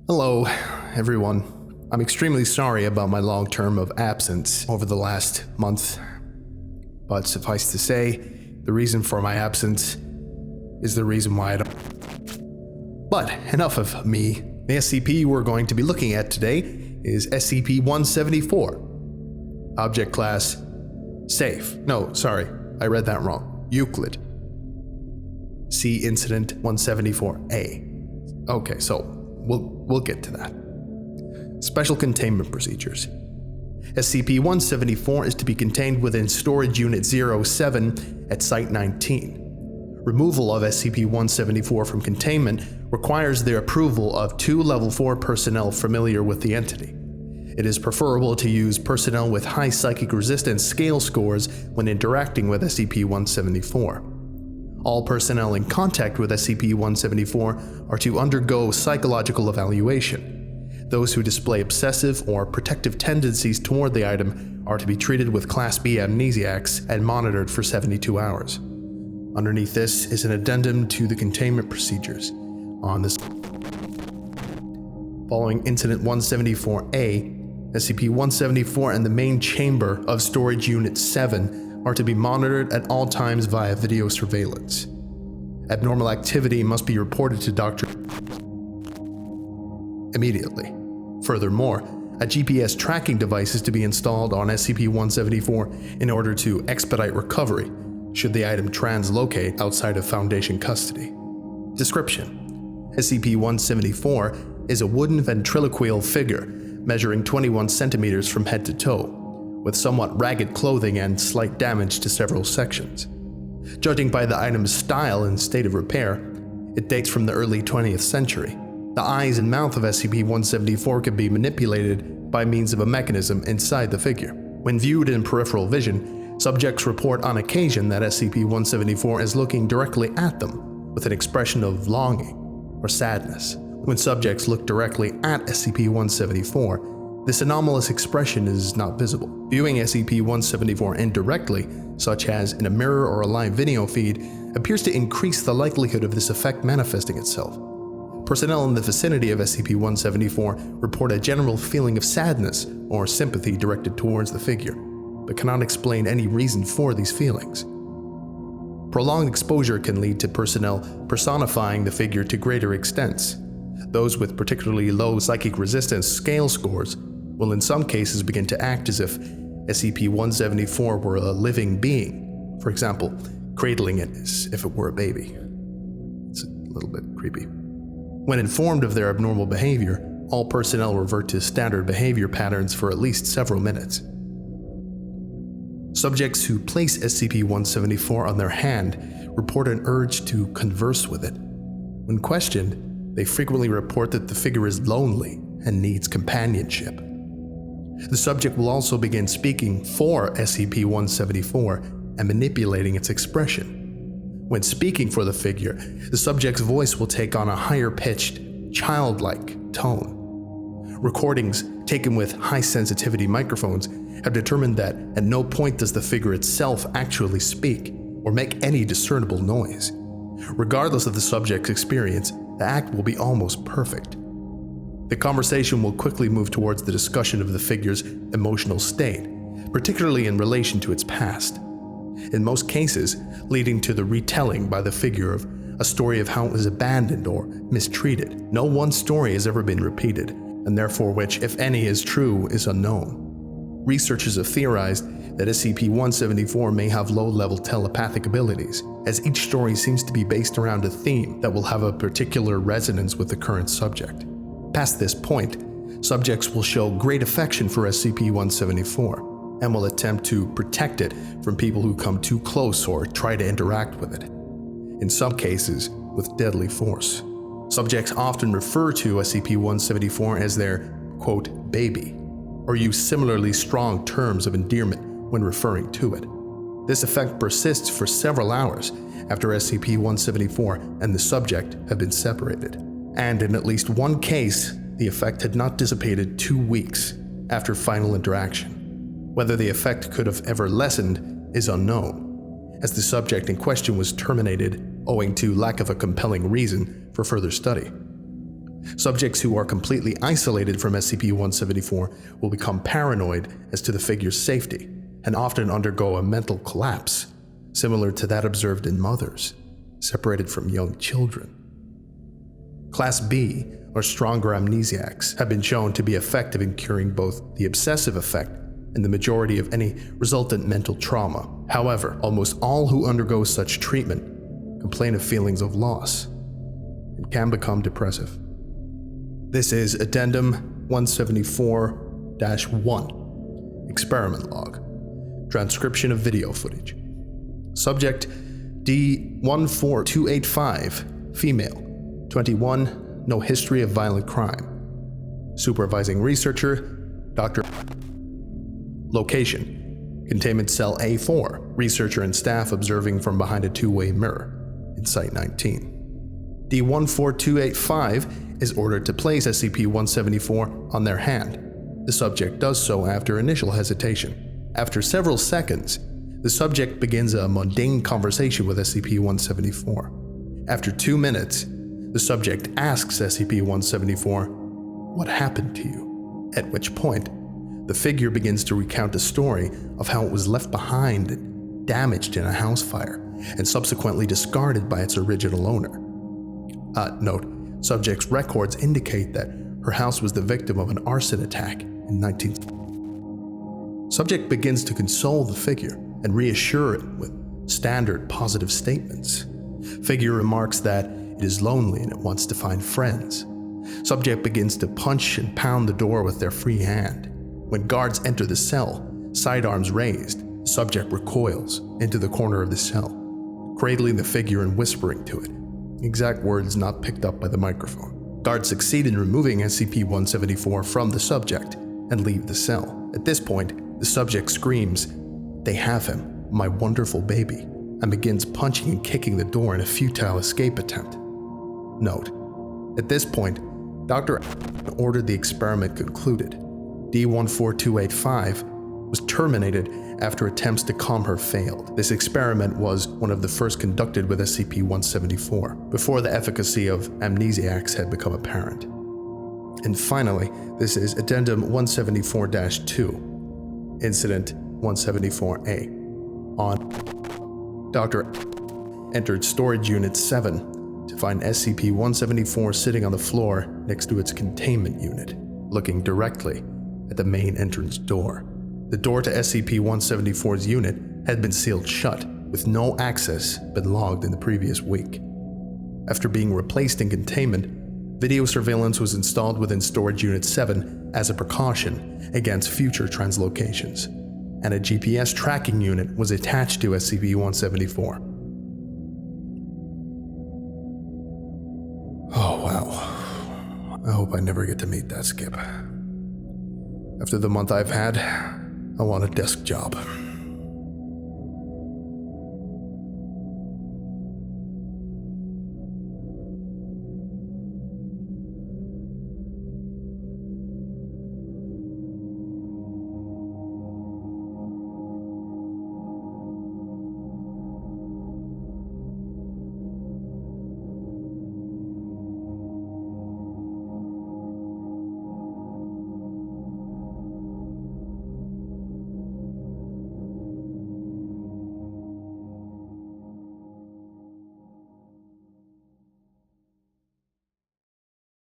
Hello, everyone. I'm extremely sorry about my long term of absence over the last month, but suffice to say, the reason for my absence is the reason why I don't. But enough of me. The SCP we're going to be looking at today is SCP-174. Object class, safe. No, sorry, I read that wrong. Euclid. See Incident 174A. Okay, so we'll get to that. Special Containment Procedures. SCP-174 is to be contained within Storage Unit 07 at Site 19. Removal of SCP-174 from containment requires the approval of 2 Level 4 personnel familiar with the entity. It is preferable to use personnel with high psychic resistance scale scores when interacting with SCP-174. All personnel in contact with SCP-174 are to undergo psychological evaluation. Those who display obsessive or protective tendencies toward the item are to be treated with Class B amnesiacs and monitored for 72 hours. Underneath this is an addendum to the containment procedures. On this, following Incident 174A, SCP-174 and the main chamber of Storage Unit 7 are to be monitored at all times via video surveillance. Abnormal activity must be reported to Dr. immediately. Furthermore, a GPS tracking device is to be installed on SCP-174 in order to expedite recovery should the item translocate outside of Foundation custody. Description: SCP-174 is a wooden ventriloquial figure measuring 21 centimeters from head to toe, with somewhat ragged clothing and slight damage to several sections. Judging by the item's style and state of repair, it dates from the early 20th century. The eyes and mouth of SCP-174 can be manipulated by means of a mechanism inside the figure. When viewed in peripheral vision, subjects report on occasion that SCP-174 is looking directly at them with an expression of longing or sadness. When subjects look directly at SCP-174, this anomalous expression is not visible. Viewing SCP-174 indirectly, such as in a mirror or a live video feed, appears to increase the likelihood of this effect manifesting itself. Personnel in the vicinity of SCP-174 report a general feeling of sadness or sympathy directed towards the figure, but cannot explain any reason for these feelings. Prolonged exposure can lead to personnel personifying the figure to greater extents. Those with particularly low psychic resistance scale scores will in some cases begin to act as if SCP-174 were a living being, for example, cradling it as if it were a baby. It's a little bit creepy. When informed of their abnormal behavior, all personnel revert to standard behavior patterns for at least several minutes. Subjects who place SCP-174 on their hand report an urge to converse with it. When questioned, they frequently report that the figure is lonely and needs companionship. The subject will also begin speaking for SCP-174 and manipulating its expression. When speaking for the figure, the subject's voice will take on a higher-pitched, childlike tone. Recordings taken with high-sensitivity microphones have determined that at no point does the figure itself actually speak or make any discernible noise. Regardless of the subject's experience, the act will be almost perfect. The conversation will quickly move towards the discussion of the figure's emotional state, particularly in relation to its past. In most cases, leading to the retelling by the figure of a story of how it was abandoned or mistreated. No one story has ever been repeated, and therefore which, if any, is true, is unknown. Researchers have theorized that SCP-174 may have low-level telepathic abilities, as each story seems to be based around a theme that will have a particular resonance with the current subject. Past this point, subjects will show great affection for SCP-174 and will attempt to protect it from people who come too close or try to interact with it, in some cases with deadly force. Subjects often refer to SCP-174 as their, quote, baby, or use similarly strong terms of endearment when referring to it. This effect persists for several hours after SCP-174 and the subject have been separated, and in at least one case, the effect had not dissipated 2 weeks after final interaction. Whether the effect could have ever lessened is unknown, as the subject in question was terminated owing to lack of a compelling reason for further study. Subjects who are completely isolated from SCP-174 will become paranoid as to the figure's safety and often undergo a mental collapse, similar to that observed in mothers separated from young children. Class B, or stronger amnesiacs, have been shown to be effective in curing both the obsessive effect and the majority of any resultant mental trauma. However, almost all who undergo such treatment complain of feelings of loss and can become depressive. This is Addendum 174-1, Experiment Log, transcription of video footage. Subject D14285, female, 21, no history of violent crime. Supervising researcher, Dr. Location, Containment Cell A4, researcher and staff observing from behind a two-way mirror in Site 19. D14285 is ordered to place SCP-174 on their hand. The subject does so after initial hesitation. After several seconds, the subject begins a mundane conversation with SCP-174. After 2 minutes, the subject asks SCP-174, "What happened to you?" At which point, the figure begins to recount a story of how it was left behind and damaged in a house fire, and subsequently discarded by its original owner. Note, subject's records indicate that her house was the victim of an arson attack in 19... Subject begins to console the figure and reassure it with standard positive statements. Figure remarks that it is lonely and it wants to find friends. Subject begins to punch and pound the door with their free hand. When guards enter the cell, sidearms raised, the subject recoils into the corner of the cell, cradling the figure and whispering to it. Exact words not picked up by the microphone. Guards succeed in removing SCP-174 from the subject and leave the cell. At this point, the subject screams, "They have him, my wonderful baby," and begins punching and kicking the door in a futile escape attempt. Note, at this point, Dr. ordered the experiment concluded. D14285 was terminated after attempts to calm her failed. This experiment was one of the first conducted with SCP-174, before the efficacy of amnesiacs had become apparent. And finally, this is Addendum 174-2, Incident 174A. On Dr. entered Storage Unit 7 to find SCP-174 sitting on the floor next to its containment unit, looking directly at the main entrance door. The door to SCP-174's unit had been sealed shut, with no access been logged in the previous week. After being replaced in containment, video surveillance was installed within Storage Unit 7 as a precaution against future translocations, and a GPS tracking unit was attached to SCP-174. Oh wow. I hope I never get to meet that Skip. After the month I've had, I want a desk job.